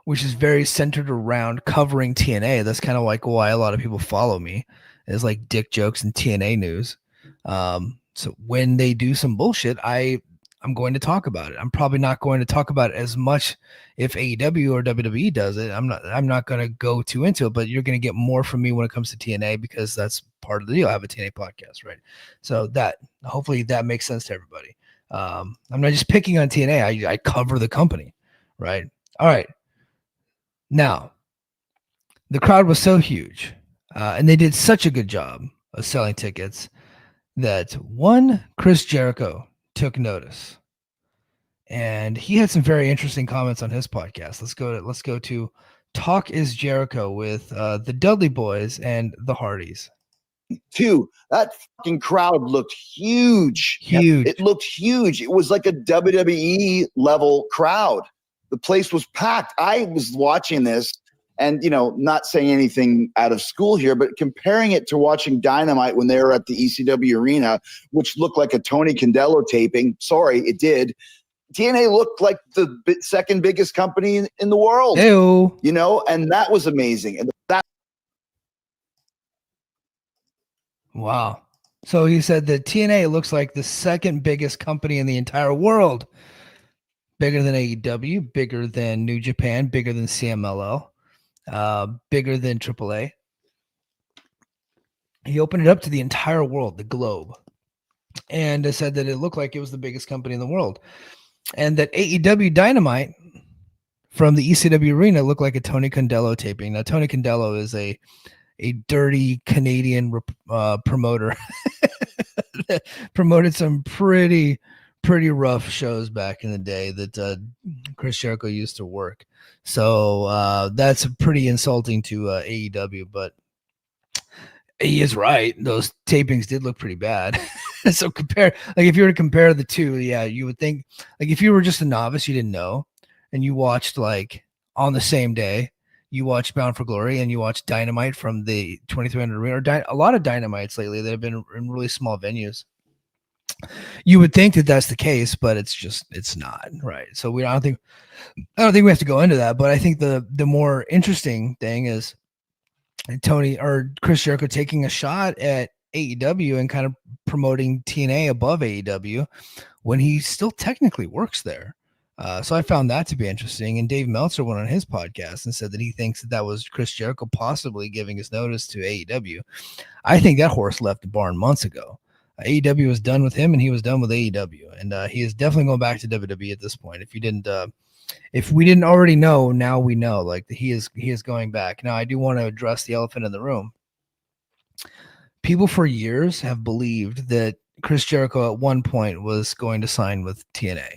which is very centered around covering TNA. That's kind of like why a lot of people follow me, is like dick jokes and TNA news. So when they do some bullshit, I'm going to talk about it. I'm probably not going to talk about it as much if AEW or WWE does it. I'm not going to go too into it, but you're going to get more from me when it comes to TNA because that's part of the deal. I have a TNA podcast, right? So that hopefully that makes sense to everybody. I'm not just picking on TNA. I cover the company, right? All right. Now, the crowd was so huge, and they did such a good job of selling tickets that one Chris Jericho took notice, and he had some very interesting comments on his podcast. Let's go to Talk is Jericho with the Dudley Boys and the Hardys. Too, that fucking crowd looked huge. It looked huge. It was like a WWE level crowd. The place was packed. I was watching this and, not saying anything out of school here, but comparing it to watching Dynamite when they were at the ECW arena, which looked like a Tony Condello taping. Sorry, it did. TNA looked like the second biggest company in the world. Ew. And that was amazing. And Wow. So he said that TNA looks like the second biggest company in the entire world. Bigger than AEW, bigger than New Japan, bigger than CMLL, bigger than AAA. He opened it up to the entire world, the globe, and said that it looked like it was the biggest company in the world. And that AEW Dynamite from the ECW arena looked like a Tony Condello taping. Now, Tony Condello is a dirty Canadian promoter that promoted some pretty rough shows back in the day that Chris Jericho used to work. So that's pretty insulting to AEW, but he is right. Those tapings did look pretty bad. So if you were to compare the two, yeah, you would think like if you were just a novice, you didn't know, and you watched like on the same day, you watched Bound for Glory and you watched Dynamite from the 2300 arena, or a lot of Dynamites lately that have been in really small venues. You would think that that's the case, but it's not, right? So I don't think we have to go into that, but I think the more interesting thing is Tony or Chris Jericho taking a shot at AEW and kind of promoting TNA above AEW when he still technically works there. So I found that to be interesting. And Dave Meltzer went on his podcast and said that he thinks that was Chris Jericho possibly giving his notice to AEW. I think that horse left the barn months ago. AEW was done with him and he was done with AEW. And he is definitely going back to WWE at this point. If we didn't already know, now we know, like he is going back. Now, I do want to address the elephant in the room. People for years have believed that Chris Jericho at one point was going to sign with TNA.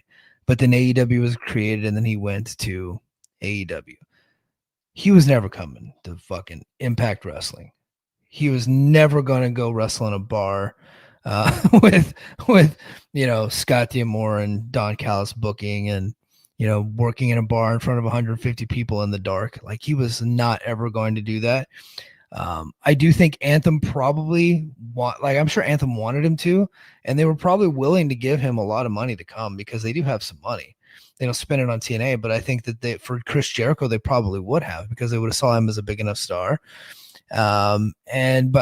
But then AEW was created, and then he went to AEW. He was never coming to fucking Impact Wrestling. He was never going to go wrestle in a bar with Scott D'Amore and Don Callis booking and working in a bar in front of 150 people in the dark. Like he was not ever going to do that. I do think Anthem probably I'm sure Anthem wanted him to, and they were probably willing to give him a lot of money to come because they do have some money. They don't spend it on TNA, but I think that for Chris Jericho, they probably would have because they would have saw him as a big enough star. But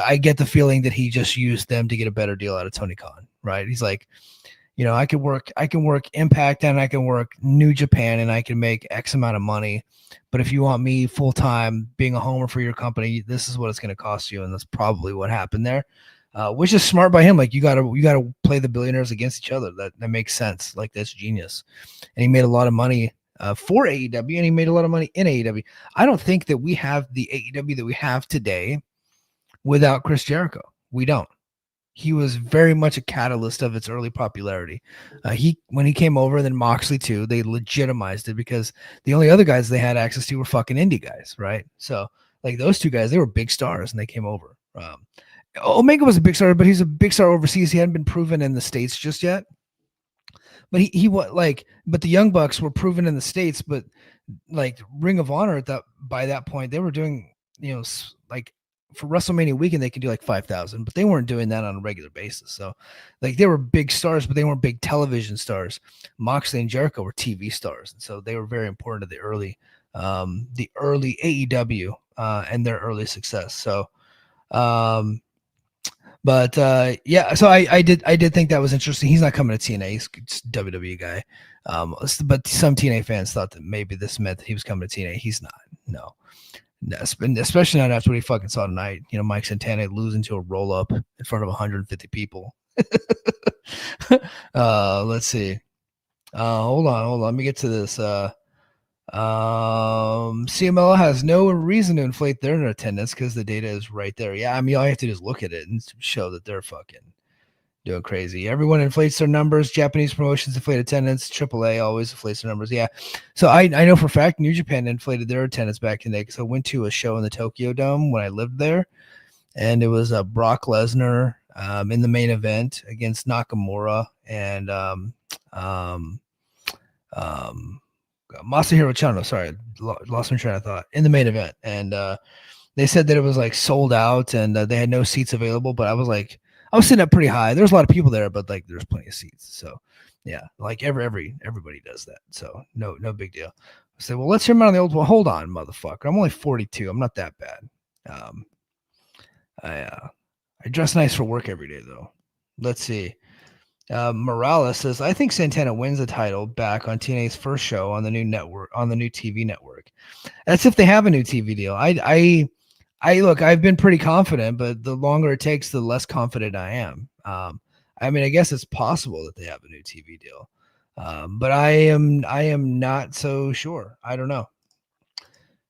I get the feeling that he just used them to get a better deal out of Tony Khan, right? He's like, I can work Impact and I can work New Japan and I can make X amount of money. But if you want me full time being a homer for your company, this is what it's going to cost you. And that's probably what happened there, which is smart by him. Like you gotta play the billionaires against each other. That makes sense. Like that's genius. And he made a lot of money for AEW, and he made a lot of money in AEW. I don't think that we have the AEW that we have today without Chris Jericho. We don't. He was very much a catalyst of its early popularity. When he came over, and then Moxley too, they legitimized it because the only other guys they had access to were fucking indie guys, right? So like those two guys, they were big stars and they came over. Omega was a big star, but he's a big star overseas. He hadn't been proven in the States just yet. But but the Young Bucks were proven in the States, but like Ring of Honor by that point, they were doing, like for WrestleMania weekend, they could do like 5,000, but they weren't doing that on a regular basis. So like they were big stars, but they weren't big television stars. Moxley and Jericho were TV stars. And so they were very important to the early AEW and their early success. So, yeah, so I did think that was interesting. He's not coming to TNA. He's a WWE guy. But some TNA fans thought that maybe this meant that he was coming to TNA. He's not. No, especially not after what he fucking saw tonight. Mike Santana losing to a roll up in front of 150 people. Let's see. Hold on. Let me get to this. CMLL has no reason to inflate their attendance because the data is right there. Yeah, I mean, all you have to do is look at it and show that they're fucking doing crazy. Everyone inflates their numbers. Japanese promotions inflate attendance. AAA always inflates their numbers. Yeah. So I know for a fact New Japan inflated their attendance back in the day because I went to a show in the Tokyo Dome when I lived there, and it was Brock Lesnar in the main event against Nakamura and Masahiro Chono. Sorry, lost my train of thought in the main event, and they said that it was like sold out and they had no seats available. But I was sitting up pretty high. There's a lot of people there, but like there's plenty of seats. So yeah, like everybody does that. So no big deal. I said, well, let's hear him out on the old one. Hold on, motherfucker. I'm only 42. I'm not that bad. I dress nice for work every day though. Let's see. Morales says, I think Santana wins the title back on TNA's first show on the new network, on the new TV network. That's if they have a new TV deal. I look, I've been pretty confident, but the longer it takes, the less confident I am. I mean, I guess it's possible that they have a new TV deal. But I am not so sure. I don't know.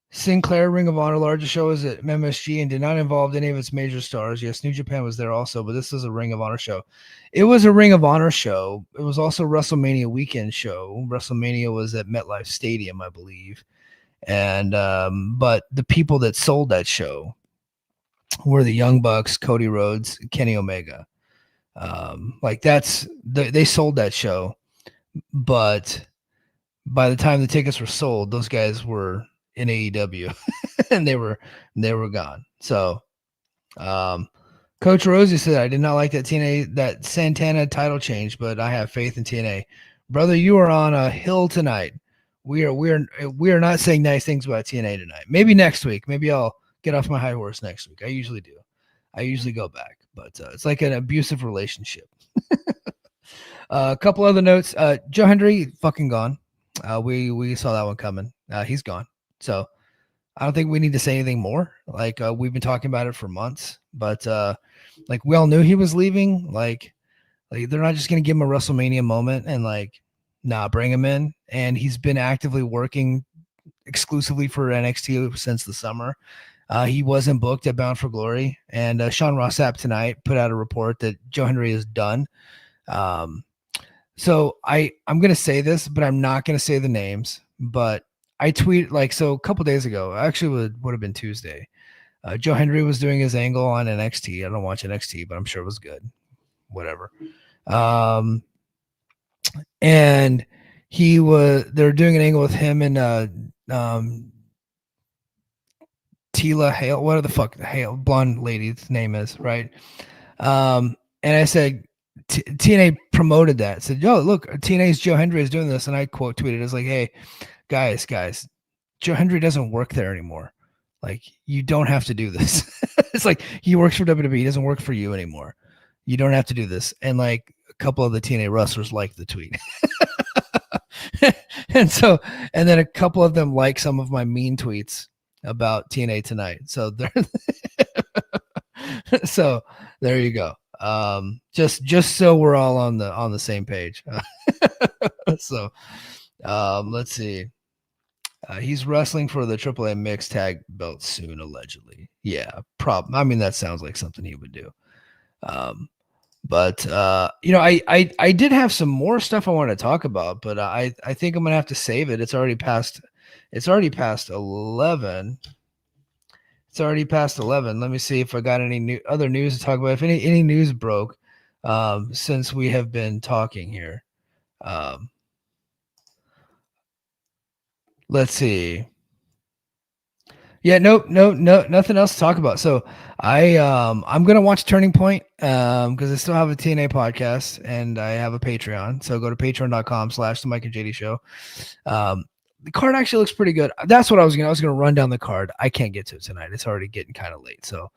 Sinclair, Ring of Honor, largest show is at MSG and did not involve any of its major stars. Yes, New Japan was there also, but this is a Ring of Honor show. It was a Ring of Honor show. It was also a WrestleMania weekend show. WrestleMania was at MetLife Stadium, I believe. And but the people that sold that show were the Young Bucks, Cody Rhodes, Kenny Omega. They sold that show, but by the time the tickets were sold, those guys were in AEW and they were gone. So Coach Rosie said, I did not like that Santana title change, but I have faith in TNA. Brother, you are on a hill tonight. We are not saying nice things about TNA tonight. Maybe next week. Maybe I'll get off my high horse next week. I usually do. I usually go back, but it's like an abusive relationship. A couple other notes. Joe Hendry fucking gone. We saw that one coming. He's gone. So I don't think we need to say anything more. Like we've been talking about it for months, but like we all knew he was leaving. Like they're not just going to give him a WrestleMania moment and bring him in. And he's been actively working exclusively for NXT since the summer. He wasn't booked at Bound for Glory, and Sean Ross Sapp tonight put out a report that Joe Hendry is done. So I'm going to say this, but I'm not going to say the names, but I tweet a couple days ago, actually would have been Tuesday. Joe Hendry was doing his angle on NXT. I don't watch NXT, but I'm sure it was good. Whatever. And they're doing an angle with him and Tila Hale, what the fuck Hale, blonde lady's name is, right? And I said, TNA promoted that. Said, yo, look, TNA's Joe Hendry is doing this. And I quote tweeted, it's like, hey, guys, Joe Hendry doesn't work there anymore. Like, you don't have to do this. It's like he works for WWE. He doesn't work for you anymore. You don't have to do this. And like couple of the TNA wrestlers liked the tweet. and then a couple of them like some of my mean tweets about TNA tonight. So so there you go. Just so we're all on the same page. So let's see. He's wrestling for the AAA mixed tag belt soon, allegedly. Yeah, I mean, that sounds like something he would do. But I did have some more stuff I want to talk about, but I think I'm gonna have to save it. It's already past 11. It's already past 11. Let me see if I got any other news to talk about. If any news broke since we have been talking here. Let's see. Yeah, no, nothing else to talk about. So I'm gonna watch Turning Point because I still have a TNA podcast and I have a Patreon. So go to patreon.com/the Mike and JD Show. The card actually looks pretty good. That's what I was gonna run down the card. I can't get to it tonight. It's already getting kind of late. So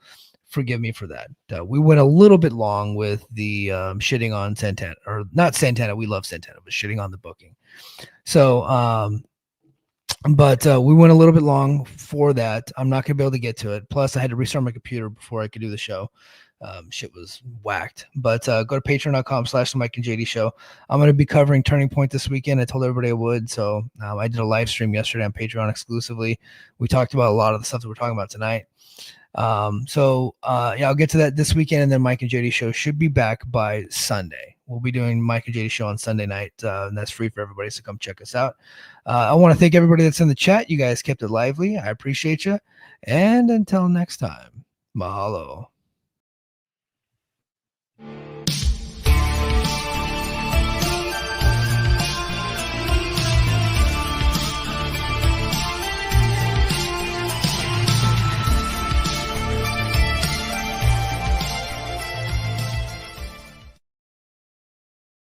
forgive me for that. We went a little bit long with the shitting on Santana, or not Santana. We love Santana, but shitting on the booking. So but we went a little bit long for that. I'm not going to be able to get to it. Plus, I had to restart my computer before I could do the show. Shit was whacked. But go to patreon.com/the Mike and JD Show. I'm going to be covering Turning Point this weekend. I told everybody I would. So I did a live stream yesterday on Patreon exclusively. We talked about a lot of the stuff that we're talking about tonight. I'll get to that this weekend, and then Mike and JD Show should be back by Sunday. We'll be doing Mike and JD Show on Sunday night, and that's free for everybody, so come check us out. I want to thank everybody that's in the chat. You guys kept it lively. I appreciate you. And until next time, mahalo.